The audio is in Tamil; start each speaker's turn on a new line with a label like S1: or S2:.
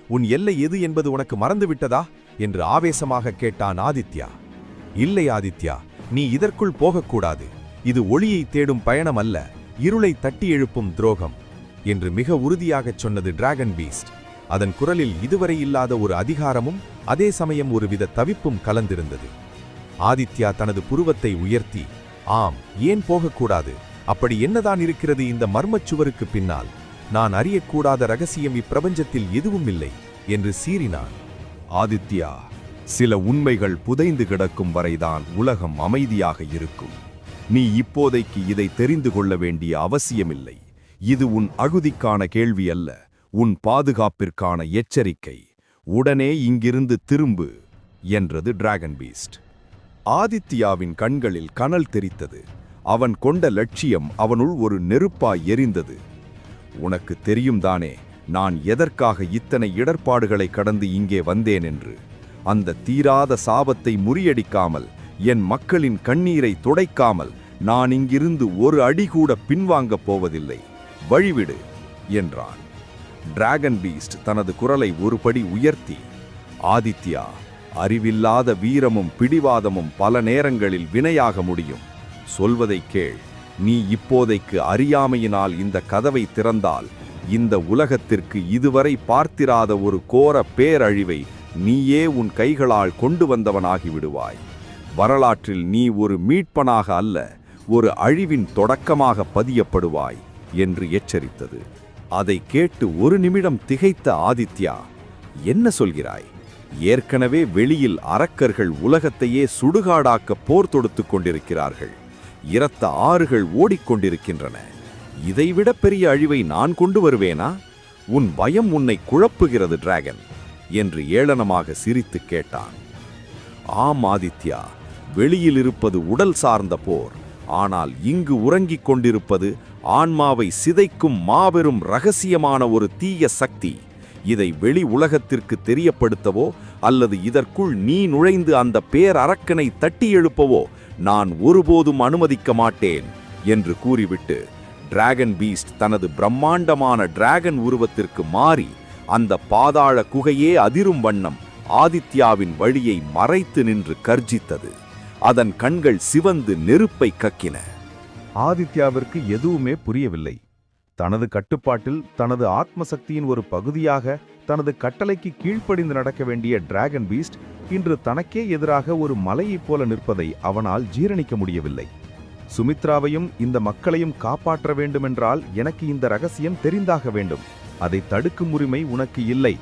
S1: உன் எல்லை எது என்பது உனக்கு மறந்துவிட்டதா என்று ஆவேசமாக கேட்டான் ஆதித்யா. இல்லை ஆதித்யா, நீ இதற்குள் போகக்கூடாது. இது ஒளியை தேடும் பயணம் அல்ல, இருளை தட்டி எழுப்பும் துரோகம் என்று மிக உறுதியாகச் சொன்னது டிராகன் பீஸ்ட். அதன் குரலில் இதுவரை இல்லாத ஒரு அதிகாரமும் அதே சமயம் ஒருவித தவிப்பும் கலந்திருந்தது. ஆதித்யா தனது புருவத்தை உயர்த்தி, ஆம், ஏன் போகக்கூடாது? அப்படி என்னதான் இருக்கிறது இந்த மர்மச்சுவருக்கு பின்னால்? நான் அறியக்கூடாத ரகசியம் இப்பிரபஞ்சத்தில் எதுவும் இல்லை என்று சீறினான்.
S2: ஆதித்யா, சில உண்மைகள் புதைந்து கிடக்கும் வரைதான் உலகம் அமைதியாக இருக்கும். நீ இப்போதைக்கு இதை தெரிந்து கொள்ள வேண்டிய அவசியமில்லை. இது உன் அகுதிக்கான கேள்வி அல்ல, உன் பாதுகாப்பிற்கான எச்சரிக்கை. உடனே இங்கிருந்து திரும்பு என்றது டிராகன் பீஸ்ட். ஆதித்யாவின் கண்களில் கனல் தெரித்தது. அவன் கொண்ட லட்சியம் அவனுள் ஒரு நெருப்பாய் எரிந்தது. உனக்கு தெரியும் தானே, நான் எதற்காக இத்தனை இடர்பாடுகளை கடந்து இங்கே வந்தேன் என்று. அந்த தீராத சாபத்தை முறியடிக்காமல், என் மக்களின் கண்ணீரை துடைக்காமல் நான் இங்கிருந்து ஒரு அடி கூட பின்வாங்கப் போவதில்லை. வழிவிடு என்றான். டிராகன் பீஸ்ட் தனது குரலை ஒருபடி உயர்த்தி, ஆதித்யா, அறிவில்லாத வீரமும் பிடிவாதமும் பல நேரங்களில் வினையாக முடியும். சொல்வதை கேள். நீ இப்போதைக்கு அறியாமையினால் இந்த கதவை திறந்தால் இந்த உலகத்திற்கு இதுவரை பார்த்திராத ஒரு கோர பேரழிவை நீயே உன் கைகளால் கொண்டு வந்தவனாகி விடுவாய். வரலாற்றில் நீ ஒரு மீட்பனாக அல்ல, ஒரு அழிவின் தொடக்கமாக பதியப்படுவாய் என்று எச்சரித்தது. அதை கேட்டு ஒரு நிமிடம் திகைத்த ஆதித்யா, என்ன சொல்கிறாய்? ஏற்கனவே வெளியில் அரக்கர்கள் உலகத்தையே சுடுகாடாக்க போர் தொடுத்துக் கொண்டிருக்கிறார்கள். இரத்த ஆறுகள் ஓடிக்கொண்டிருக்கின்றன. இதைவிட பெரிய அழிவை நான் கொண்டு வருவேனா? உன் பயம் உன்னை குழப்புகிறது டிராகன் என்று ஏளனமாக சிரித்து கேட்டான். ஆம் ஆதித்யா, வெளியில் இருப்பது உடல் சார்ந்த போர். ஆனால் இங்கு உறங்கிக் கொண்டிருப்பது ஆன்மாவை சிதைக்கும் மாபெரும் இரகசியமான ஒரு தீய சக்தி. இதை வெளி உலகத்திற்கு தெரியப்படுத்தவோ அல்லது இதற்குள் நீ நுழைந்து அந்த பேரரக்கனை தட்டி எழுப்பவோ நான் ஒருபோதும் அனுமதிக்க மாட்டேன் என்று கூறிவிட்டு டிராகன் பீஸ்ட் தனது பிரம்மாண்டமான டிராகன் உருவத்திற்கு மாறி அந்த பாதாள குகையே அதிரும் வண்ணம் ஆதித்யாவின் வழியை மறைத்து நின்று கர்ஜித்தது. அதன் கண்கள் சிவந்து நெருப்பை கக்கின.
S3: ஆதித்யாவிற்கு எதுவுமே புரியவில்லை. தனது கட்டுப்பாட்டில் தனது ஆத்மசக்தியின் ஒரு பகுதியாக தனது கட்டளைக்கு கீழ்ப்படிந்து நடக்க வேண்டிய டிராகன் பீஸ்ட் இன்று தனக்கே எதிராக ஒரு மலையைப் போல நிற்பதை அவனால் ஜீரணிக்க முடியவில்லை. சுமித்ராவையும் இந்த மக்களையும் காப்பாற்ற வேண்டுமென்றால் எனக்கு இந்த ரகசியம் தெரிந்தாக வேண்டும். அதை தடுக்கும் உரிமை உனக்கு இல்லை